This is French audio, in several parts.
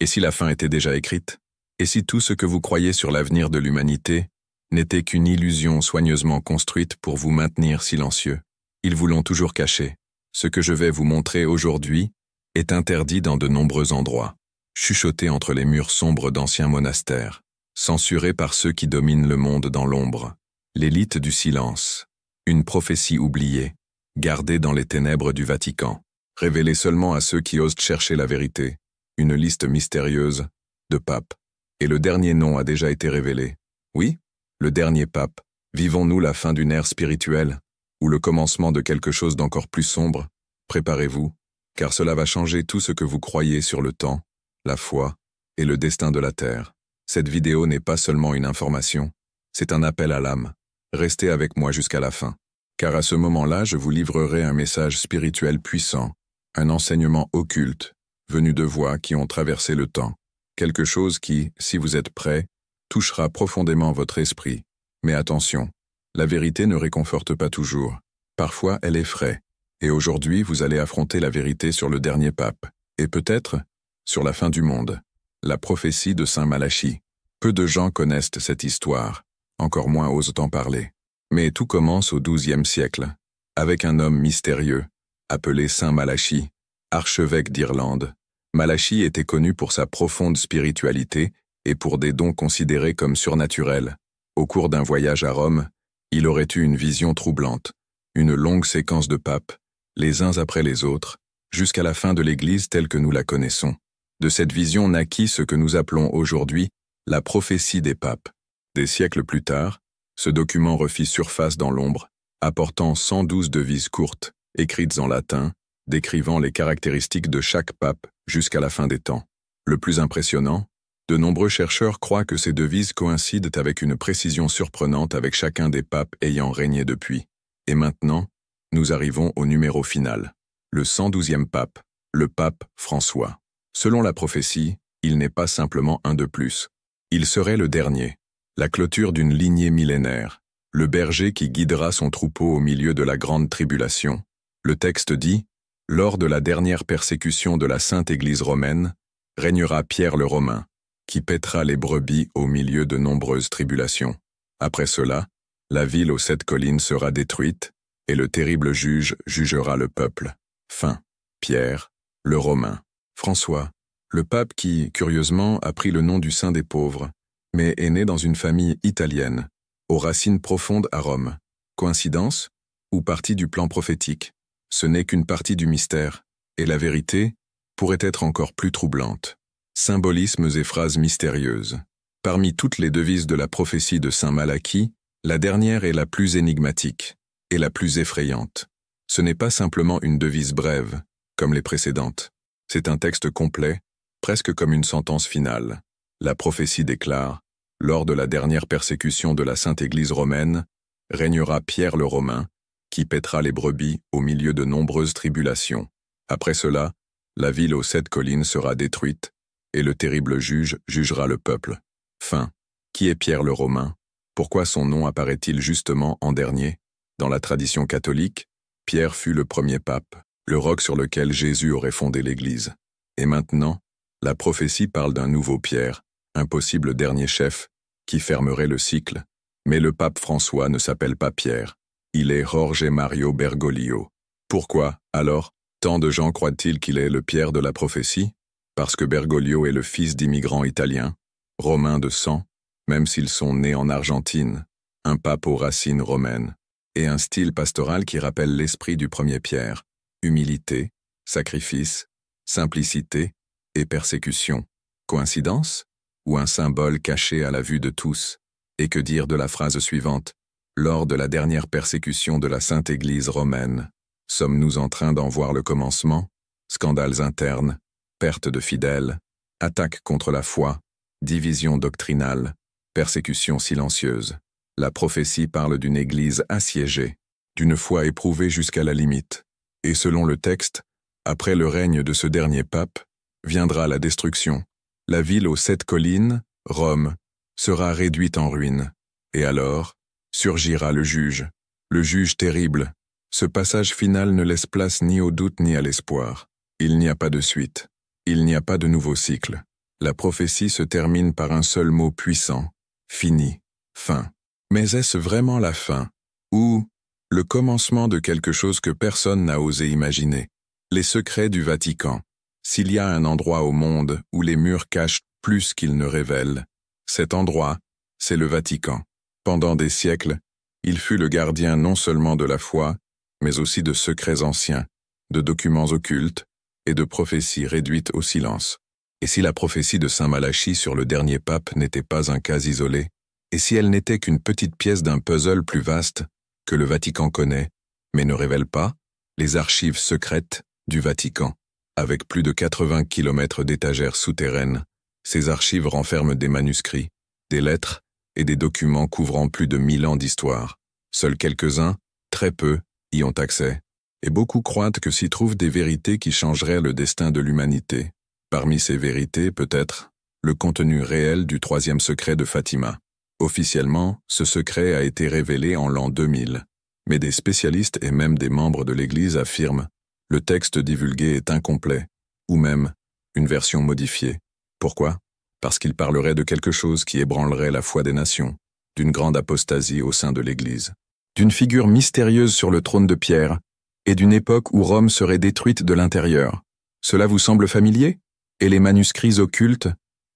Et si la fin était déjà écrite? Et si tout ce que vous croyez sur l'avenir de l'humanité n'était qu'une illusion soigneusement construite pour vous maintenir silencieux? Ils vous l'ont toujours caché. Ce que je vais vous montrer aujourd'hui est interdit dans de nombreux endroits, chuchoté entre les murs sombres d'anciens monastères, censuré par ceux qui dominent le monde dans l'ombre. L'élite du silence, une prophétie oubliée, gardée dans les ténèbres du Vatican, révélée seulement à ceux qui osent chercher la vérité, une liste mystérieuse de papes. Et le dernier nom a déjà été révélé. Oui, le dernier pape. Vivons-nous la fin d'une ère spirituelle, ou le commencement de quelque chose d'encore plus sombre? Préparez-vous, car cela va changer tout ce que vous croyez sur le temps, la foi et le destin de la Terre. Cette vidéo n'est pas seulement une information, c'est un appel à l'âme. Restez avec moi jusqu'à la fin, car à ce moment-là, je vous livrerai un message spirituel puissant, un enseignement occulte, venu de voix qui ont traversé le temps. Quelque chose qui, si vous êtes prêts, touchera profondément votre esprit. Mais attention, la vérité ne réconforte pas toujours. Parfois, elle effraie. Et aujourd'hui, vous allez affronter la vérité sur le dernier pape, et peut-être sur la fin du monde. La prophétie de Saint Malachie. Peu de gens connaissent cette histoire, encore moins osent en parler. Mais tout commence au XIIe siècle, avec un homme mystérieux, appelé Saint Malachie, archevêque d'Irlande. Malachie était connu pour sa profonde spiritualité et pour des dons considérés comme surnaturels. Au cours d'un voyage à Rome, il aurait eu une vision troublante, une longue séquence de papes, les uns après les autres, jusqu'à la fin de l'Église telle que nous la connaissons. De cette vision naquit ce que nous appelons aujourd'hui la prophétie des papes. Des siècles plus tard, ce document refit surface dans l'ombre, apportant 112 devises courtes, écrites en latin, décrivant les caractéristiques de chaque pape jusqu'à la fin des temps. Le plus impressionnant, de nombreux chercheurs croient que ces devises coïncident avec une précision surprenante avec chacun des papes ayant régné depuis. Et maintenant, nous arrivons au numéro final, le 112e pape, le pape François. Selon la prophétie, il n'est pas simplement un de plus. Il serait le dernier, la clôture d'une lignée millénaire, le berger qui guidera son troupeau au milieu de la grande tribulation. Le texte dit: « Lors de la dernière persécution de la Sainte Église romaine, régnera Pierre le Romain, qui paîtra les brebis au milieu de nombreuses tribulations. Après cela, la ville aux 7 collines sera détruite, et le terrible juge jugera le peuple. » Fin. Pierre, le Romain. François, le pape qui, curieusement, a pris le nom du saint des pauvres, mais est né dans une famille italienne, aux racines profondes à Rome. Coïncidence? Ou partie du plan prophétique? Ce n'est qu'une partie du mystère, et la vérité pourrait être encore plus troublante. Symbolismes et phrases mystérieuses. Parmi toutes les devises de la prophétie de Saint Malachie, la dernière est la plus énigmatique et la plus effrayante. Ce n'est pas simplement une devise brève, comme les précédentes. C'est un texte complet, presque comme une sentence finale. La prophétie déclare: « Lors de la dernière persécution de la Sainte Église romaine, régnera Pierre le Romain, qui paîtra les brebis au milieu de nombreuses tribulations. Après cela, la ville aux 7 collines sera détruite, et le terrible juge jugera le peuple. » Fin. Qui est Pierre le Romain? Pourquoi son nom apparaît-il justement en dernier? Dans la tradition catholique, Pierre fut le premier pape, le roc sur lequel Jésus aurait fondé l'Église. Et maintenant, la prophétie parle d'un nouveau Pierre, un possible dernier chef, qui fermerait le cycle. Mais le pape François ne s'appelle pas Pierre, il est Jorge Mario Bergoglio. Pourquoi, alors, tant de gens croient-ils qu'il est le Pierre de la prophétie? Parce que Bergoglio est le fils d'immigrants italiens, romains de sang, même s'ils sont nés en Argentine, un pape aux racines romaines, et un style pastoral qui rappelle l'esprit du premier Pierre: humilité, sacrifice, simplicité et persécution. Coïncidence? Ou un symbole caché à la vue de tous? Et que dire de la phrase suivante: « Lors de la dernière persécution de la Sainte Église romaine, sommes-nous en train d'en voir le commencement? Scandales internes, perte de fidèles, attaques contre la foi, division doctrinale, persécution silencieuse. » La prophétie parle d'une Église assiégée, d'une foi éprouvée jusqu'à la limite. Et selon le texte, après le règne de ce dernier pape, viendra la destruction. La ville aux 7 collines, Rome, sera réduite en ruines. Et alors, surgira le juge terrible. Ce passage final ne laisse place ni au doute ni à l'espoir. Il n'y a pas de suite. Il n'y a pas de nouveau cycle. La prophétie se termine par un seul mot puissant, fini, fin. Mais est-ce vraiment la fin, ou le commencement de quelque chose que personne n'a osé imaginer? Les secrets du Vatican. S'il y a un endroit au monde où les murs cachent plus qu'ils ne révèlent, cet endroit, c'est le Vatican. Pendant des siècles, il fut le gardien non seulement de la foi, mais aussi de secrets anciens, de documents occultes et de prophéties réduites au silence. Et si la prophétie de Saint Malachie sur le dernier pape n'était pas un cas isolé, et si elle n'était qu'une petite pièce d'un puzzle plus vaste que le Vatican connaît, mais ne révèle pas, les archives secrètes du Vatican, avec plus de 80 kilomètres d'étagères souterraines, ces archives renferment des manuscrits, des lettres et des documents couvrant plus de 1000 ans d'histoire. Seuls quelques-uns, très peu, y ont accès, et beaucoup croient que s'y trouvent des vérités qui changeraient le destin de l'humanité. Parmi ces vérités, peut-être, le contenu réel du troisième secret de Fatima. Officiellement, ce secret a été révélé en l'an 2000, mais des spécialistes et même des membres de l'Église affirment le texte divulgué est incomplet, ou même une version modifiée. Pourquoi? Parce qu'il parlerait de quelque chose qui ébranlerait la foi des nations, d'une grande apostasie au sein de l'Église, d'une figure mystérieuse sur le trône de pierre, et d'une époque où Rome serait détruite de l'intérieur. Cela vous semble familier? Et les manuscrits occultes,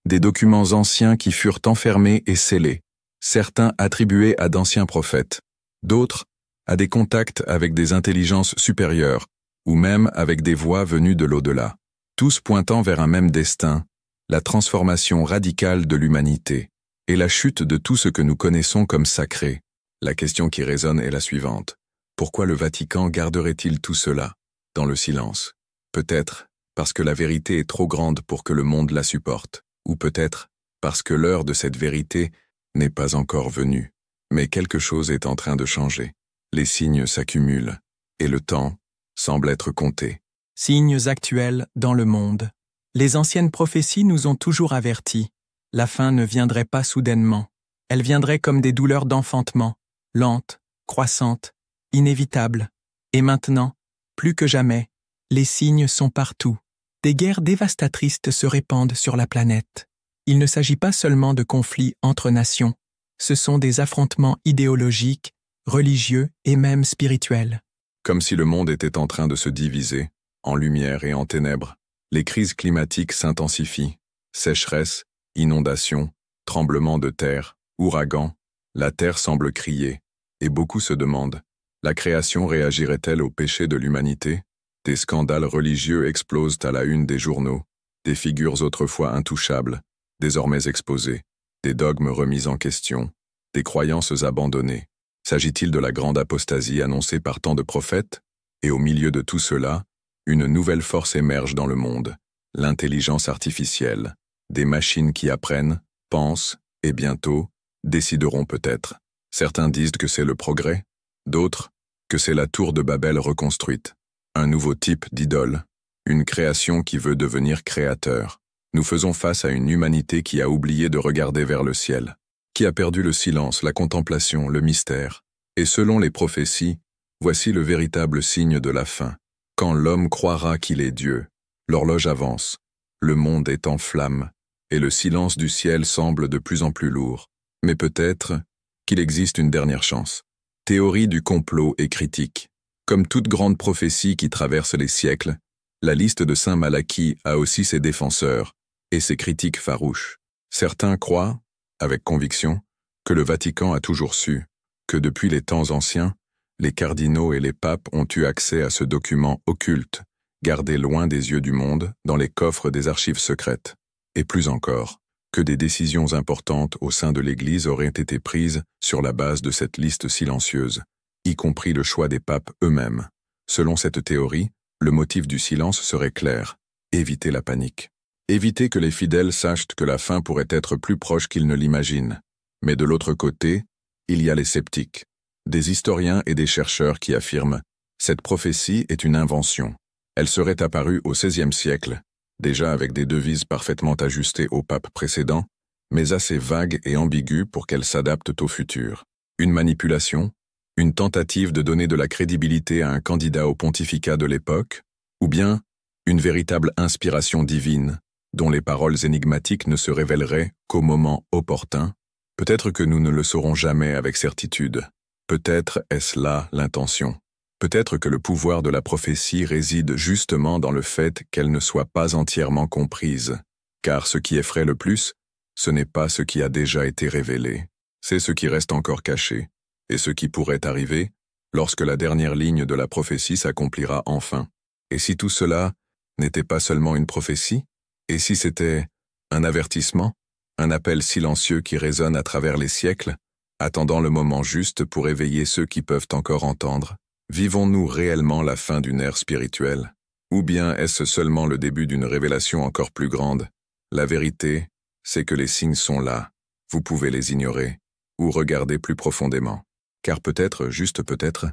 des documents anciens qui furent enfermés et scellés, certains attribués à d'anciens prophètes, d'autres à des contacts avec des intelligences supérieures, ou même avec des voix venues de l'au-delà, tous pointant vers un même destin, la transformation radicale de l'humanité, et la chute de tout ce que nous connaissons comme sacré. La question qui résonne est la suivante. Pourquoi le Vatican garderait-il tout cela, dans le silence? Peut-être parce que la vérité est trop grande pour que le monde la supporte, ou peut-être parce que l'heure de cette vérité n'est pas encore venue. Mais quelque chose est en train de changer. Les signes s'accumulent, et le temps semble être compté. Signes actuels dans le monde. Les anciennes prophéties nous ont toujours avertis. La fin ne viendrait pas soudainement. Elle viendrait comme des douleurs d'enfantement, lentes, croissantes, inévitables. Et maintenant, plus que jamais, les signes sont partout. Des guerres dévastatrices se répandent sur la planète. Il ne s'agit pas seulement de conflits entre nations. Ce sont des affrontements idéologiques, religieux et même spirituels. Comme si le monde était en train de se diviser, en lumière et en ténèbres. Les crises climatiques s'intensifient. Sécheresse, inondations, tremblements de terre, ouragans. La terre semble crier, et beaucoup se demandent, la création réagirait-elle au péché de l'humanité? Des scandales religieux explosent à la une des journaux, des figures autrefois intouchables, désormais exposées, des dogmes remis en question, des croyances abandonnées. S'agit-il de la grande apostasie annoncée par tant de prophètes? Et au milieu de tout cela, une nouvelle force émerge dans le monde, l'intelligence artificielle, des machines qui apprennent, pensent, et bientôt, décideront peut-être. Certains disent que c'est le progrès, d'autres, que c'est la tour de Babel reconstruite. Un nouveau type d'idole, une création qui veut devenir créateur. Nous faisons face à une humanité qui a oublié de regarder vers le ciel, qui a perdu le silence, la contemplation, le mystère. Et selon les prophéties, voici le véritable signe de la fin. Quand l'homme croira qu'il est Dieu, l'horloge avance, le monde est en flammes, et le silence du ciel semble de plus en plus lourd. Mais peut-être qu'il existe une dernière chance. Théorie du complot et critique. Comme toute grande prophétie qui traverse les siècles, la liste de Saint Malachie a aussi ses défenseurs et ses critiques farouches. Certains croient, avec conviction, que le Vatican a toujours su, que depuis les temps anciens, les cardinaux et les papes ont eu accès à ce document occulte, gardé loin des yeux du monde dans les coffres des archives secrètes. Et plus encore, que des décisions importantes au sein de l'Église auraient été prises sur la base de cette liste silencieuse, y compris le choix des papes eux-mêmes. Selon cette théorie, le motif du silence serait clair, éviter la panique. Éviter que les fidèles sachent que la fin pourrait être plus proche qu'ils ne l'imaginent. Mais de l'autre côté, il y a les sceptiques, des historiens et des chercheurs qui affirment « Cette prophétie est une invention. Elle serait apparue au XVIe siècle, déjà avec des devises parfaitement ajustées au pape précédent, mais assez vagues et ambiguës pour qu'elles s'adaptent au futur. Une manipulation, une tentative de donner de la crédibilité à un candidat au pontificat de l'époque, ou bien une véritable inspiration divine, dont les paroles énigmatiques ne se révéleraient qu'au moment opportun? Peut-être que nous ne le saurons jamais avec certitude. Peut-être est-ce là l'intention. Peut-être que le pouvoir de la prophétie réside justement dans le fait qu'elle ne soit pas entièrement comprise, car ce qui effraie le plus, ce n'est pas ce qui a déjà été révélé, c'est ce qui reste encore caché, et ce qui pourrait arriver lorsque la dernière ligne de la prophétie s'accomplira enfin. Et si tout cela n'était pas seulement une prophétie? Et si c'était un avertissement, un appel silencieux qui résonne à travers les siècles, attendant le moment juste pour éveiller ceux qui peuvent encore entendre? Vivons-nous réellement la fin d'une ère spirituelle? Ou bien est-ce seulement le début d'une révélation encore plus grande? La vérité, c'est que les signes sont là. Vous pouvez les ignorer, ou regarder plus profondément. Car peut-être, juste peut-être,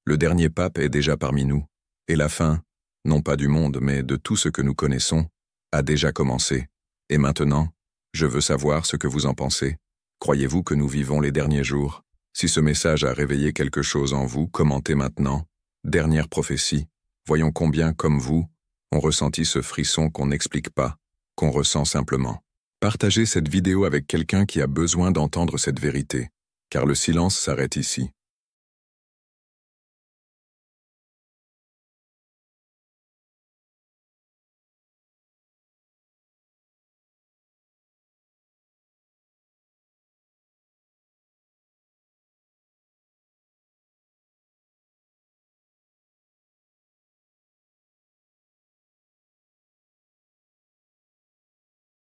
le dernier pape est déjà parmi nous, et la fin, non pas du monde, mais de tout ce que nous connaissons, a déjà commencé. Et maintenant, je veux savoir ce que vous en pensez. Croyez-vous que nous vivons les derniers jours? Si ce message a réveillé quelque chose en vous, commentez maintenant. Dernière prophétie. Voyons combien, comme vous, ont ressenti ce frisson qu'on n'explique pas, qu'on ressent simplement. Partagez cette vidéo avec quelqu'un qui a besoin d'entendre cette vérité, car le silence s'arrête ici.